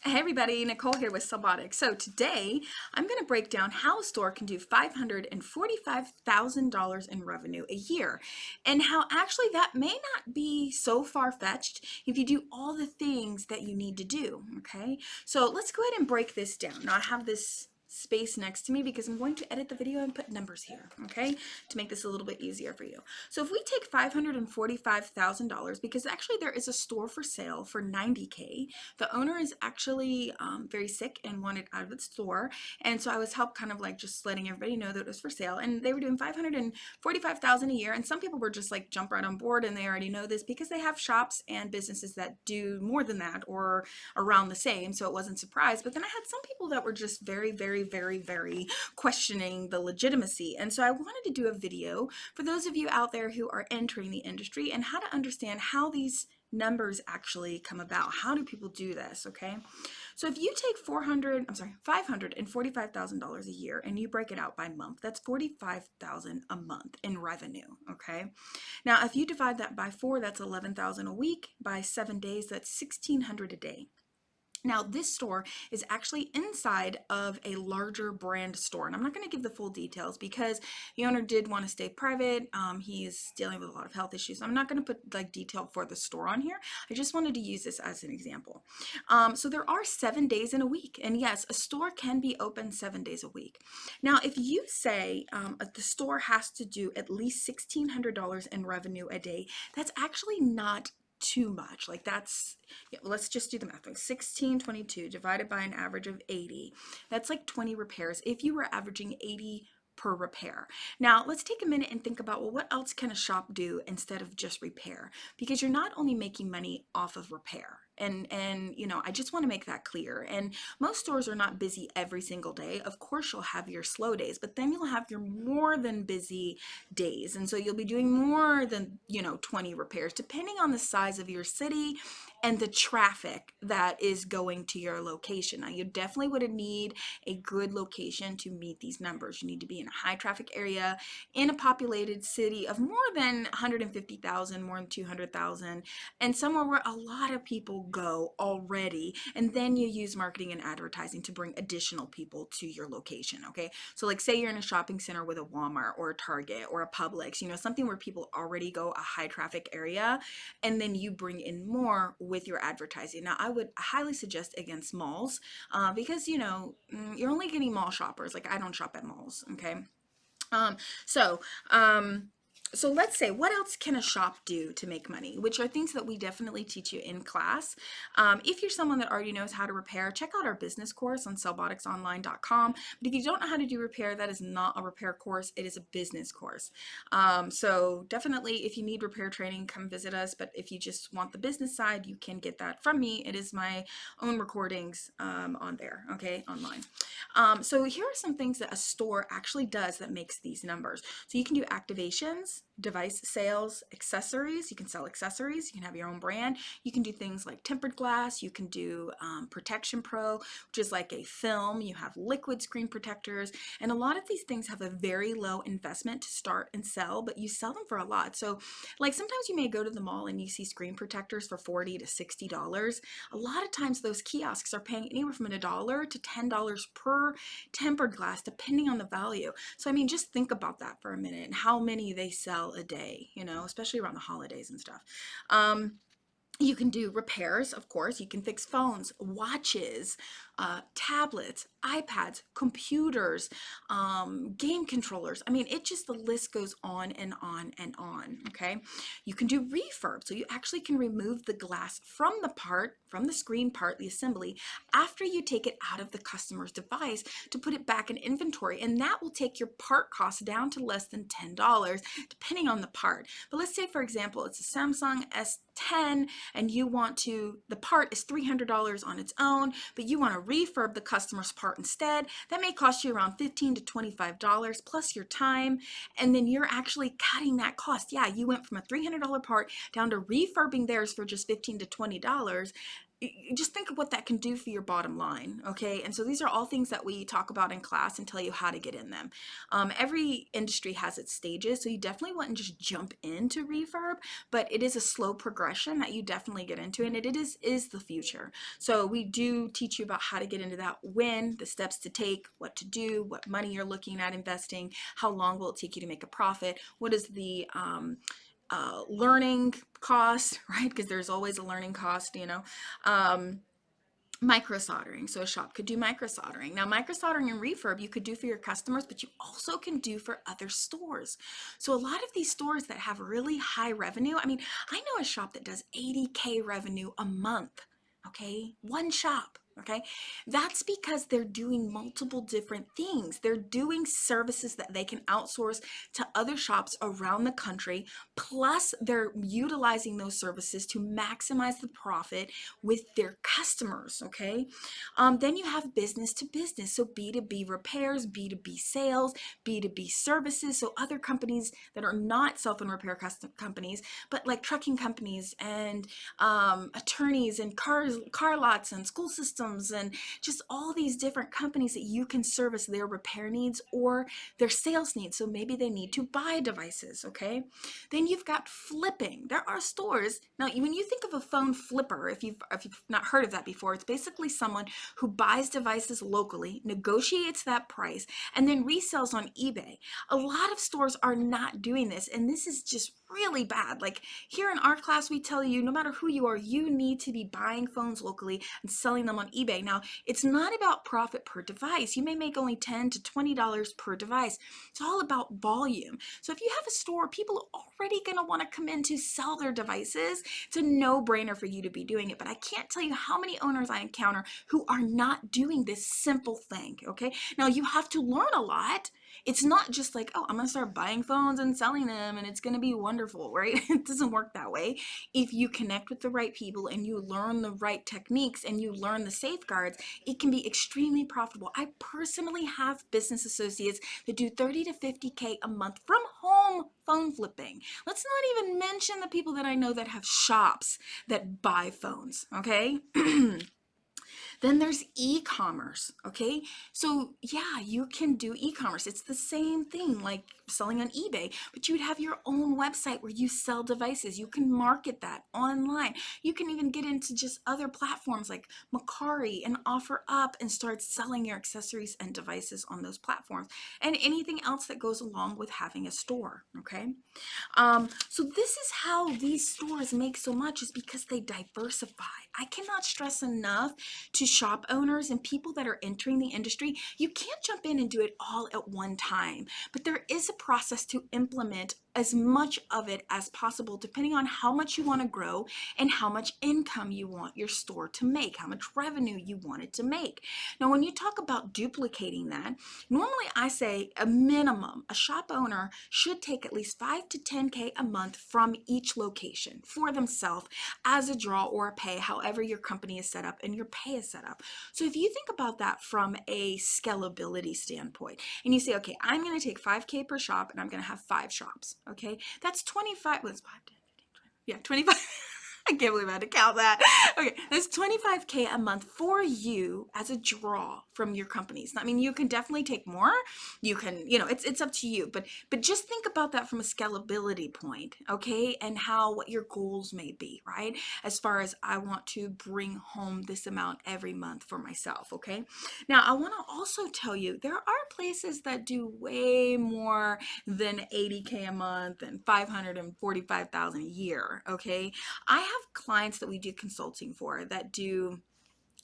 Hey everybody, Nicole here with CellBotics. So today I'm going to break down how a store can do $545,000 in revenue a year and how actually that may not be so far-fetched if you do all the things that you need to do, okay? So let's go ahead and break this down. Now I have this space next to me because I'm going to edit the video and put numbers here, okay, to make this a little bit easier for you. So if we take $545,000, because actually there is a store for sale for $90K, the owner is actually very sick and wanted out of the store, and so I was helped kind of like just letting everybody know that it was for sale, and they were doing $545,000 a year, and some people were just like jump right on board and they already know this because they have shops and businesses that do more than that or around the same, so it wasn't surprised. But then I had some people that were just very questioning the legitimacy, and so I wanted to do a video for those of you out there who are entering the industry and how to understand how these numbers actually come about. How do people do this? Okay, so if you take $545,000 a year and you break it out by month, that's $45,000 a month in revenue. Okay, now if you divide that by 4, that's $11,000 a week. By 7 days, that's $1,600 a day. Now, this store is actually inside of a larger brand store, and I'm not going to give the full details because the owner did want to stay private. He's dealing with a lot of health issues. I'm not going to put like detail for the store on here. I just wanted to use this as an example. So there are 7 days in a week, and yes, a store can be open 7 days a week. Now, if you say the store has to do at least $1,600 in revenue a day, that's actually not too much. Like that's, yeah, let's just do the math. Like 1622 divided by an average of 80. That's like 20 repairs if you were averaging 80 per repair. Now let's take a minute and think about, well, what else can a shop do instead of just repair? Because you're not only making money off of repair. And you know, I just want to make that clear. And most stores are not busy every single day. Of course, you'll have your slow days, but then you'll have your more than busy days. And so you'll be doing more than, 20 repairs, depending on the size of your city and the traffic that is going to your location. Now, you definitely would need a good location to meet these numbers. You need to be in a high traffic area, in a populated city of more than 150,000, more than 200,000, and somewhere where a lot of people go already. And then you use marketing and advertising to bring additional people to your location, okay? So like say you're in a shopping center with a Walmart or a Target or a Publix, something where people already go, a high traffic area, and then you bring in more with your advertising. Now, I would highly suggest against malls because, you're only getting mall shoppers. Like I don't shop at malls, okay? Um, so, um, so let's say, what else can a shop do to make money? Which are things that we definitely teach you in class. If you're someone that already knows how to repair, check out our business course on cellboticsonline.com. But if you don't know how to do repair, that is not a repair course. It is a business course. So definitely, if you need repair training, come visit us. But if you just want the business side, you can get that from me. It is my own recordings on there, okay, online. So here are some things that a store actually does that makes these numbers. So you can do activations, device sales, accessories. You can sell accessories. You can have your own brand. You can do things like tempered glass. You can do Protection Pro, which is like a film. You have liquid screen protectors. And a lot of these things have a very low investment to start and sell, but you sell them for a lot. So like sometimes you may go to the mall and you see screen protectors for $40 to $60. A lot of times those kiosks are paying anywhere from $1 to $10 per tempered glass, depending on the value. So I mean, just think about that for a minute and how many they sell a day, especially around the holidays and stuff. You can do repairs, of course. You can fix phones, watches, tablets, iPads, computers, game controllers. I mean, the list goes on and on and on, okay? You can do refurb. So you actually can remove the glass from the screen part, the assembly, after you take it out of the customer's device to put it back in inventory. And that will take your part cost down to less than $10, depending on the part. But let's say, for example, it's a Samsung S10 and the part is $300 on its own, but you want to refurb the customer's part instead. That may cost you around $15 to $25 plus your time, and then you're actually cutting that cost. Yeah, you went from a $300 part down to refurbing theirs for just $15 to $20. just think of what that can do for your bottom line, okay? And so these are all things that we talk about in class and tell you how to get in them. Every industry has its stages, so you definitely wouldn't just jump into refurb, but it is a slow progression that you definitely get into, and it is the future. So we do teach you about how to get into that, when, the steps to take, what to do, what money you're looking at investing, how long will it take you to make a profit, what is the learning cost, right? Because there's always a learning cost, you know. Micro soldering. So a shop could do micro soldering. Now, micro soldering and refurb you could do for your customers, but you also can do for other stores. So a lot of these stores that have really high revenue, I mean, I know a shop that does 80K revenue a month. Okay, one shop. Okay, that's because they're doing multiple different things. They're doing services that they can outsource to other shops around the country, plus they're utilizing those services to maximize the profit with their customers. Okay, then you have business to business, so B2B repairs, B2B sales, B2B services, so other companies that are not self and repair custom companies, but like trucking companies and attorneys and car lots and school systems and just all these different companies that you can service their repair needs or their sales needs. So maybe they need to buy devices. Okay, then you've got flipping. There are stores now. When you think of a phone flipper, if you've not heard of that before, it's basically someone who buys devices locally, negotiates that price, and then resells on eBay. A lot of stores are not doing this, and this is just really bad. Like here in our class, we tell you no matter who you are, you need to be buying phones locally and selling them on eBay. Now, it's not about profit per device. You may make only $10 to $20 per device. It's all about volume. So if you have a store, people are already going to want to come in to sell their devices. It's a no-brainer for you to be doing it. But I can't tell you how many owners I encounter who are not doing this simple thing. Okay, now you have to learn a lot. It's not just like, oh, I'm going to start buying phones and selling them and it's going to be wonderful, right? It doesn't work that way. If you connect with the right people and you learn the right techniques and you learn the safeguards, it can be extremely profitable. I personally have business associates that do 30 to 50K a month from home phone flipping. Let's not even mention the people that I know that have shops that buy phones, okay? Then there's e-commerce, okay? So yeah, you can do e-commerce. It's the same thing like selling on eBay, but you would have your own website where you sell devices. You can market that online. You can even get into just other platforms like Macari and OfferUp and start selling your accessories and devices on those platforms and anything else that goes along with having a store, okay? So this is how these stores make so much, is because they diversify. I cannot stress enough to shop owners and people that are entering the industry, you can't jump in and do it all at one time, but there is a process to implement as much of it as possible depending on how much you want to grow and how much income you want your store to make, how much revenue you want it to make. Now, when you talk about duplicating that, normally I say a minimum, a shop owner should take at least 5 to 10K a month from each location for themselves as a draw or a pay, however your company is set up and your pay is set up. So if you think about that from a scalability standpoint and you say, okay, I'm going to take 5K per shop and I'm going to have 5 shops. Okay, that's 25. What's 5, 10, 15, 20? Yeah, 25. I can't believe I had to count that. Okay, that's 25K a month for you as a draw from your companies. I mean, you can definitely take more. You can, it's up to you. But just think about that from a scalability point, okay? And what your goals may be, right? As far as I want to bring home this amount every month for myself, okay? Now, I want to also tell you there are places that do way more than 80K a month and 545,000 a year, okay? I have clients that we do consulting for that do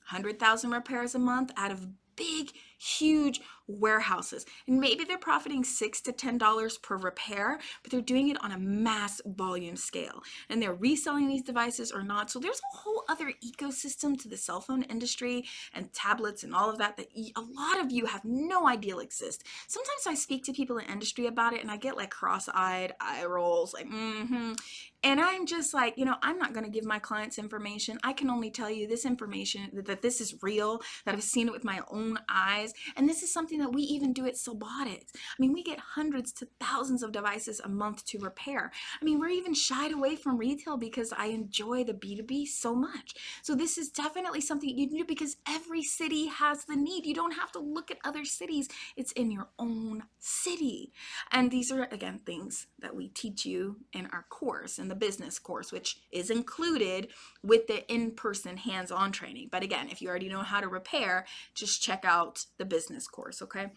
100,000 repairs a month out of big, huge warehouses. And maybe they're profiting $6 to $10 per repair, but they're doing it on a mass volume scale. And they're reselling these devices or not. So there's a whole other ecosystem to the cell phone industry and tablets and all of that a lot of you have no idea exist. Sometimes I speak to people in industry about it and I get like cross-eyed eye rolls, like, And I'm just like, you know, I'm not going to give my clients information. I can only tell you this information, that this is real, that I've seen it with my own eyes. And this is something that we even do at CellBotics. I mean, we get hundreds to thousands of devices a month to repair. I mean, we're even shied away from retail because I enjoy the B2B so much. So this is definitely something you do because every city has the need. You don't have to look at other cities. It's in your own city. And these are, again, things that we teach you in our course, in the business course, which is included with the in-person hands-on training. But again, if you already know how to repair, just check out the business course, okay?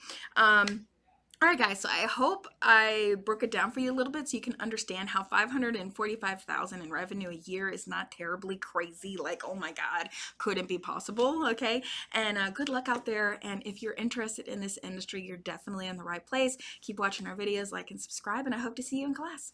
All right, guys, so I hope I broke it down for you a little bit so you can understand how $545,000 in revenue a year is not terribly crazy. Like, oh my God, couldn't be possible, okay? And good luck out there. And if you're interested in this industry, you're definitely in the right place. Keep watching our videos, like and subscribe, and I hope to see you in class.